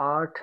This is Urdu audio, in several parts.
8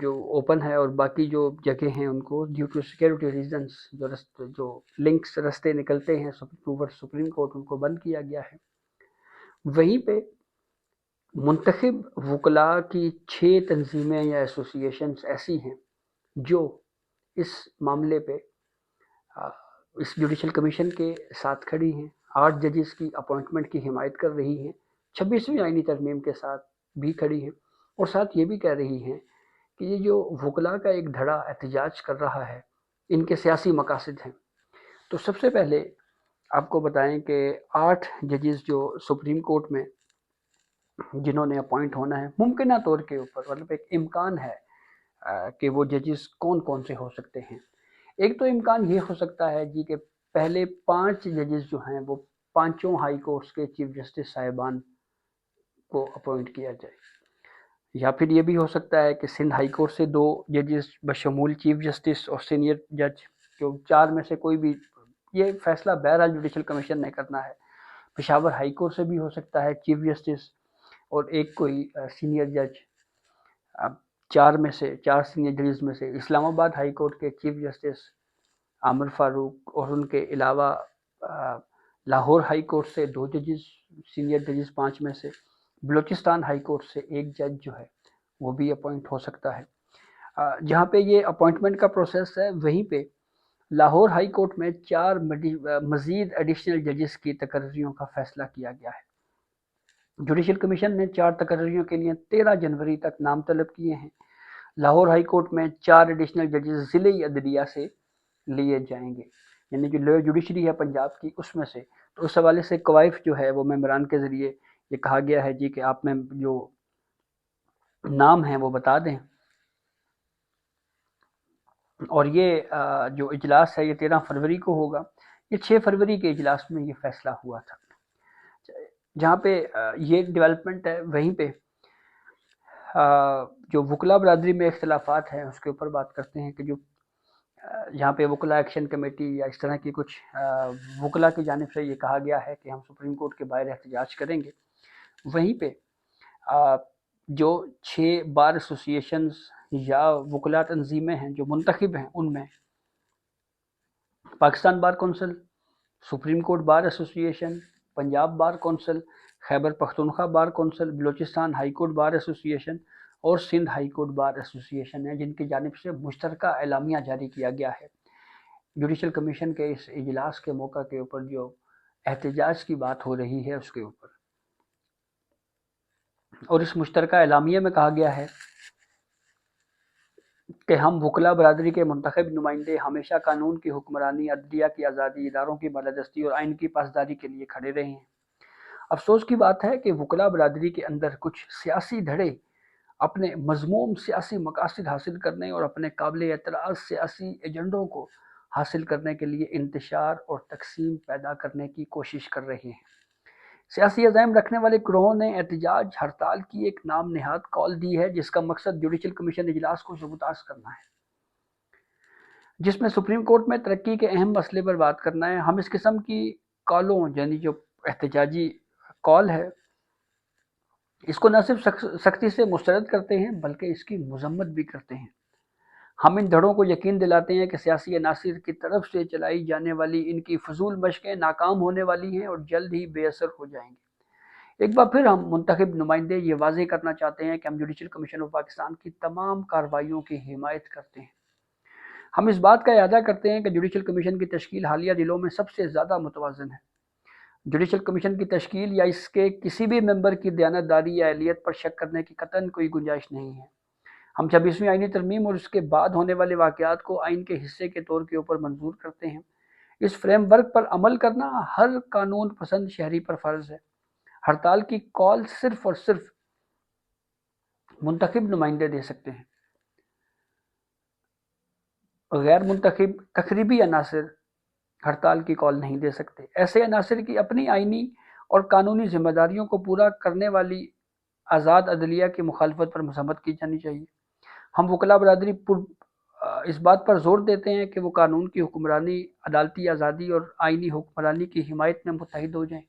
جو اوپن ہے، اور باقی جو جگہ ہیں ان کو ڈیو ٹو سیکورٹی ریزنس جو لنکس رستے نکلتے ہیں سپریم کورٹ، ان کو بند کیا گیا ہے۔ وہیں پہ منتخب وکلاء کی 6 تنظیمیں یا ایسوسیشنز ایسی ہیں جو اس معاملے پہ اس جوڈیشل کمیشن کے ساتھ کھڑی ہیں، 8 ججز کی اپوائنٹمنٹ کی حمایت کر رہی ہیں، 26ویں آئینی ترمیم کے ساتھ بھی کھڑی ہیں، اور ساتھ یہ بھی کہہ رہی ہیں کہ یہ جو وکلاء کا ایک دھڑا احتجاج کر رہا ہے، ان کے سیاسی مقاصد ہیں۔ تو سب سے پہلے آپ کو بتائیں کہ 8 ججز جو سپریم کورٹ میں جنہوں نے اپوائنٹ ہونا ہے، ممکنہ طور کے اوپر مطلب ایک امکان ہے کہ وہ ججز کون کون سے ہو سکتے ہیں۔ ایک تو امکان یہ ہو سکتا ہے جی کہ پہلے 5 ججز جو ہیں وہ 5 ہائی کورٹس کے چیف جسٹس صاحبان کو اپوائنٹ کیا جائے، یا پھر یہ بھی ہو سکتا ہے کہ سندھ ہائی کورٹ سے 2 ججز بشمول چیف جسٹس اور سینئر جج، جو 4 میں سے کوئی بھی، یہ فیصلہ بہرحال جوڈیشل کمیشن نے کرنا ہے۔ پشاور ہائی کورٹ سے بھی ہو سکتا ہے چیف جسٹس اور ایک کوئی سینئر جج۔ اب 4 سینئر ججز میں سے اسلام آباد ہائی کورٹ کے چیف جسٹس عامر فاروق، اور ان کے علاوہ لاہور ہائی کورٹ سے 2 ججز سینئر ججز 5 میں سے، بلوچستان ہائی کورٹ سے 1 جج جو ہے وہ بھی اپوائنٹ ہو سکتا ہے۔ جہاں پہ یہ اپوائنٹمنٹ کا پروسیس ہے، وہیں پہ لاہور ہائی کورٹ میں 4 مزید ایڈیشنل ججز کی تقرریوں کا فیصلہ کیا گیا ہے۔ جوڈیشل کمیشن نے 4 تقرریوں کے لیے 13 جنوری تک نام طلب کیے ہیں۔ لاہور ہائی کورٹ میں 4 ایڈیشنل ججز ضلعی عدلیہ سے لیے جائیں گے، یعنی جو لوئر جوڈیشری ہے پنجاب کی، اس میں سے۔ تو اس حوالے سے کوائف جو ہے وہ ممبران کے ذریعے یہ کہا گیا ہے جی کہ آپ میں جو نام ہیں وہ بتا دیں، اور یہ جو اجلاس ہے یہ 13 فروری کو ہوگا۔ یہ 6 فروری کے اجلاس میں یہ فیصلہ ہوا تھا۔ جہاں پہ یہ ڈیولپمنٹ ہے، وہیں پہ جو وکلا برادری میں اختلافات ہیں اس کے اوپر بات کرتے ہیں کہ جو یہاں پہ وکلا ایکشن کمیٹی یا اس طرح کی کچھ وکلا کی جانب سے یہ کہا گیا ہے کہ ہم سپریم کورٹ کے باہر احتجاج کریں گے۔ وہیں پہ جو 6 بار ایسوسیشنز یا وکلا تنظیمیں ہیں جو منتخب ہیں، ان میں Pakistan bar council, supreme court bar association, Punjab bar council, Khyber Pakhtunkhwa bar council, Balochistan high court bar association اور Sindh high court bar association ہیں، جن کی جانب سے مشترکہ اعلامیہ جاری کیا گیا ہے۔ جوڈیشل کمیشن کے اس اجلاس کے موقع کے اوپر جو احتجاج کی بات ہو رہی ہے اس کے اوپر، اور اس مشترکہ اعلامیہ میں کہا گیا ہے کہ ہم وکلا برادری کے منتخب نمائندے ہمیشہ قانون کی حکمرانی، عدلیہ کی آزادی، اداروں کی بالادستی اور آئین کی پاسداری کے لیے کھڑے رہے ہیں۔ افسوس کی بات ہے کہ وکلا برادری کے اندر کچھ سیاسی دھڑے اپنے مذموم سیاسی مقاصد حاصل کرنے اور اپنے قابل اعتراض سیاسی ایجنڈوں کو حاصل کرنے کے لیے انتشار اور تقسیم پیدا کرنے کی کوشش کر رہے ہیں۔ سیاسی عزائم رکھنے والے گروہوں نے احتجاج ہڑتال کی ایک نام نہاد کال دی ہے، جس کا مقصد جوڈیشل کمیشن اجلاس کو سبوتاژ کرنا ہے، جس میں سپریم کورٹ میں ترقی کے اہم مسئلے پر بات کرنا ہے۔ ہم اس قسم کی کالوں، یعنی جو احتجاجی کال ہے، اس کو نہ صرف سختی سے مسترد کرتے ہیں بلکہ اس کی مذمت بھی کرتے ہیں۔ ہم ان دھڑوں کو یقین دلاتے ہیں کہ سیاسی عناصر کی طرف سے چلائی جانے والی ان کی فضول مشقیں ناکام ہونے والی ہیں اور جلد ہی بے اثر ہو جائیں گے۔ ایک بار پھر ہم منتخب نمائندے یہ واضح کرنا چاہتے ہیں کہ ہم جوڈیشل کمیشن آف پاکستان کی تمام کارروائیوں کی حمایت کرتے ہیں۔ ہم اس بات کا اعادہ کرتے ہیں کہ جوڈیشل کمیشن کی تشکیل حالیہ دنوں میں سب سے زیادہ متوازن ہے۔ جوڈیشل کمیشن کی تشکیل یا اس کے کسی بھی ممبر کی دیانتداری یا اہلیت پر شک کرنے کی قطعاً کوئی گنجائش نہیں ہے۔ ہم 26ویں آئینی ترمیم اور اس کے بعد ہونے والے واقعات کو آئین کے حصے کے طور کے اوپر منظور کرتے ہیں۔ اس فریم ورک پر عمل کرنا ہر قانون پسند شہری پر فرض ہے۔ ہڑتال کی کال صرف اور صرف منتخب نمائندے دے سکتے ہیں۔ غیر منتخب تقریبی عناصر ہڑتال کی کال نہیں دے سکتے۔ ایسے عناصر کی اپنی آئینی اور قانونی ذمہ داریوں کو پورا کرنے والی آزاد عدلیہ کی مخالفت پر مذمت کی جانی چاہیے۔ ہم وکلا برادری اس بات پر زور دیتے ہیں کہ وہ قانون کی حکمرانی، عدالتی آزادی اور آئینی حکمرانی کی حمایت میں متحد ہو جائیں۔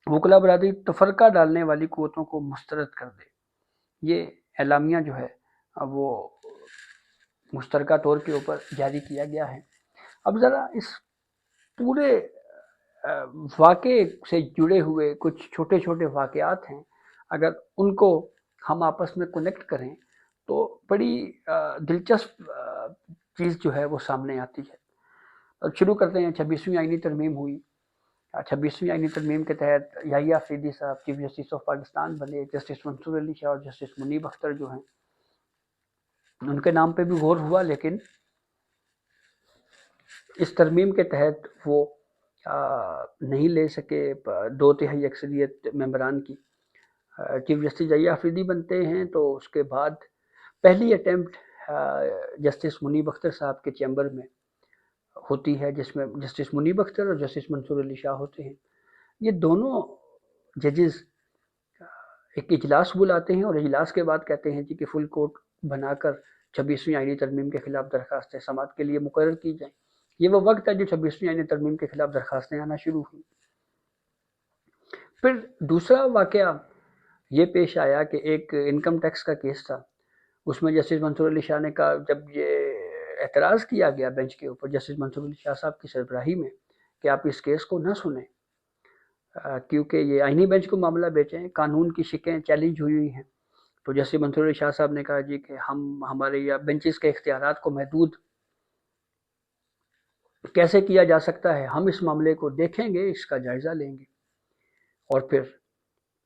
وکلا برادری تفرقہ ڈالنے والی قوتوں کو مسترد کر دے۔ یہ اعلامیہ جو ہے وہ مشترکہ طور کے اوپر جاری کیا گیا ہے۔ اب ذرا اس پورے واقعے سے جڑے ہوئے کچھ چھوٹے چھوٹے واقعات ہیں، اگر ان کو ہم آپس میں کنیکٹ کریں تو بڑی دلچسپ چیز جو ہے وہ سامنے آتی ہے۔ اب شروع کرتے ہیں۔ 26ویں آئینی ترمیم ہوئی۔ 26ویں آئینی ترمیم کے تحت یحییٰ افریدی صاحب چیف جسٹس آف پاکستان بنے۔ جسٹس منصور علی شاہ اور جسٹس منیب اختر جو ہیں، ان کے نام پہ بھی غور ہوا، لیکن اس ترمیم کے تحت وہ نہیں لے سکے 2/3 اکثریت ممبران کی۔ چیف جسٹس یحییٰ افریدی بنتے ہیں تو اس کے بعد پہلی اٹیمپٹ جسٹس منیب اختر صاحب کے چیمبر میں ہوتی ہے، جس میں جسٹس منیب اختر اور جسٹس منصور علی شاہ ہوتے ہیں۔ یہ دونوں ججز ایک اجلاس بلاتے ہیں اور اجلاس کے بعد کہتے ہیں کہ فل کورٹ بنا کر 26ویں آئینی ترمیم کے خلاف درخواستیں سماعت کے لیے مقرر کی جائیں۔ یہ وہ وقت ہے جو 26ویں آئینی ترمیم کے خلاف درخواستیں آنا شروع ہوئیں۔ پھر دوسرا واقعہ یہ پیش آیا کہ ایک انکم ٹیکس کا کیس تھا، اس میں جسٹس منصور علی شاہ نے کہا، جب یہ اعتراض کیا گیا بینچ کے اوپر جسٹس منصور علی شاہ صاحب کی سربراہی میں کہ آپ اس کیس کو نہ سنیں کیونکہ یہ آئینی بینچ کو معاملہ بیچیں، قانون کی شقیں چیلنج ہوئی ہیں، تو جسٹس منصور علی شاہ صاحب نے کہا جی کہ ہمارے یا بینچز کے اختیارات کو محدود کیسے کیا جا سکتا ہے، ہم اس معاملے کو دیکھیں گے، اس کا جائزہ لیں گے۔ اور پھر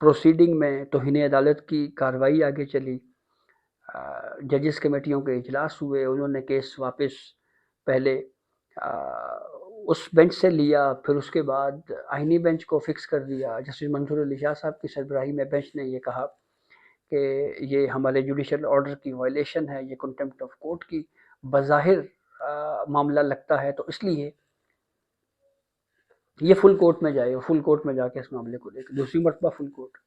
پروسیڈنگ میں توہین عدالت کی کارروائی آگے چلی، ججز کمیٹیوں کے اجلاس ہوئے، انہوں نے کیس واپس پہلے اس بینچ سے لیا، پھر اس کے بعد آئینی بینچ کو فکس کر دیا۔ جسٹس منصور علی شاہ صاحب کی سربراہی میں بینچ نے یہ کہا کہ یہ ہمارے جوڈیشل آرڈر کی وائلیشن ہے، یہ کنٹمپٹ آف کورٹ کی بظاہر معاملہ لگتا ہے، تو اس لیے یہ فل کورٹ میں جائے، فل کورٹ میں جا کے اس معاملے کو دیکھ، دوسری مرتبہ فل کورٹ۔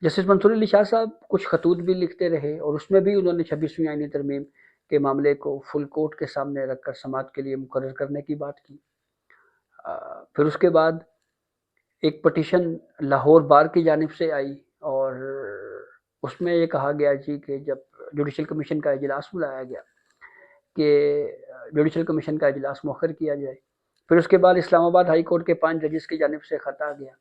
جسٹس منصور علی شاہ صاحب کچھ خطوط بھی لکھتے رہے اور اس میں بھی انہوں نے 26ویں آئینی ترمیم کے معاملے کو فل کورٹ کے سامنے رکھ کر سماعت کے لیے مقرر کرنے کی بات کی۔ پھر اس کے بعد ایک پٹیشن لاہور بار کی جانب سے آئی اور اس میں یہ کہا گیا جی کہ جب جوڈیشل کمیشن کا اجلاس بلایا گیا کہ جوڈیشل کمیشن کا اجلاس مؤخر کیا جائے۔ پھر اس کے بعد اسلام آباد ہائی کورٹ کے 5 ججز کی جانب سے خط آ گیا۔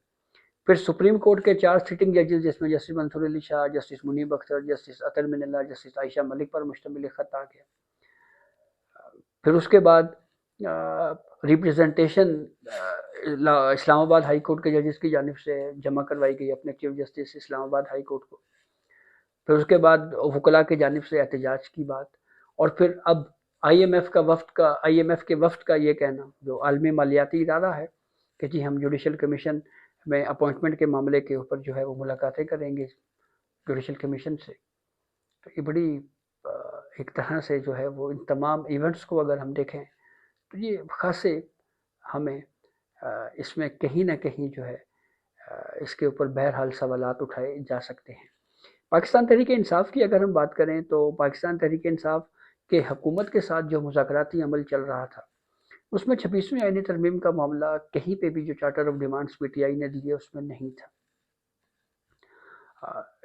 پھر سپریم کورٹ کے 4 سٹنگ ججز جس میں جسٹس منصور علی شاہ، جسٹس منیب اختر، جسٹس اطہر من اللہ، جسٹس عائشہ ملک پر مشتمل خط آ گیا۔ پھر اس کے بعد ریپریزنٹیشن اسلام آباد ہائی کورٹ کے ججز کی جانب سے جمع کروائی گئی اپنے چیف جسٹس اسلام آباد ہائی کورٹ کو۔ پھر اس کے بعد وکلاء کی جانب سے احتجاج کی بات، اور پھر اب آئی ایم ایف کے وفد کا یہ کہنا، جو عالمی مالیاتی ادارہ ہے، کہ جی ہم جوڈیشل کمیشن میں اپوائنٹمنٹ کے معاملے کے اوپر جو ہے وہ ملاقاتیں کریں گے جوڈیشل کمیشن سے۔ تو یہ بڑی ایک طرح سے جو ہے وہ ان تمام ایونٹس کو اگر ہم دیکھیں تو یہ خاصے ہمیں اس میں کہیں نہ کہیں جو ہے اس کے اوپر بہرحال سوالات اٹھائے جا سکتے ہیں۔ پاکستان تحریک انصاف کی اگر ہم بات کریں تو پاکستان تحریک انصاف کے حکومت کے ساتھ جو مذاکراتی عمل چل رہا تھا، اس میں 26ویں آئینی ترمیم کا معاملہ کہیں پہ بھی جو charter of demands P T I نے دی ہے اس میں نہیں تھا۔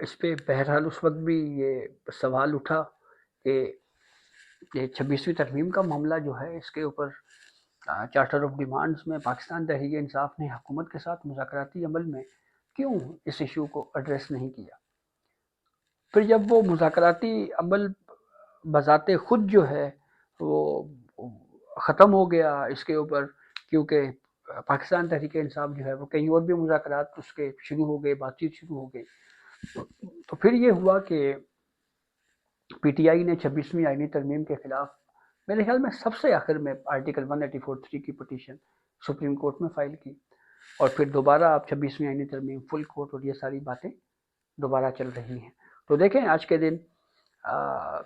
اس پہ بہرحال اس وقت بھی یہ سوال اٹھا کہ یہ 26ویں ترمیم کا معاملہ جو ہے اس کے اوپر چارٹر آف ڈیمانڈز میں پاکستان تحریک انصاف نے حکومت کے ساتھ مذاکراتی عمل میں کیوں اس ایشو کو ایڈریس نہیں کیا۔ پھر جب وہ مذاکراتی عمل بذات خود جو ہے وہ ختم ہو گیا اس کے اوپر، کیونکہ پاکستان تحریک انصاف جو ہے وہ کہیں اور بھی مذاکرات اس کے شروع ہو گئے، بات چیت شروع ہو گئی، تو پھر یہ ہوا کہ پی ٹی آئی نے 26ویں آئینی ترمیم کے خلاف میرے خیال میں سب سے آخر میں آرٹیکل 184(3) کی پٹیشن سپریم کورٹ میں فائل کی، اور پھر دوبارہ اب 26ویں آئینی ترمیم فل کورٹ اور یہ ساری باتیں دوبارہ چل رہی ہیں۔ تو دیکھیں آج کے دن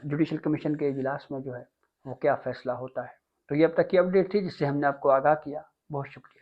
جوڈیشل کمیشن کے اجلاس میں جو ہے وہ کیا فیصلہ ہوتا ہے۔ تو یہ اب تک کی اپڈیٹ تھی جس سے ہم نے آپ کو آگاہ کیا۔ بہت شکریہ۔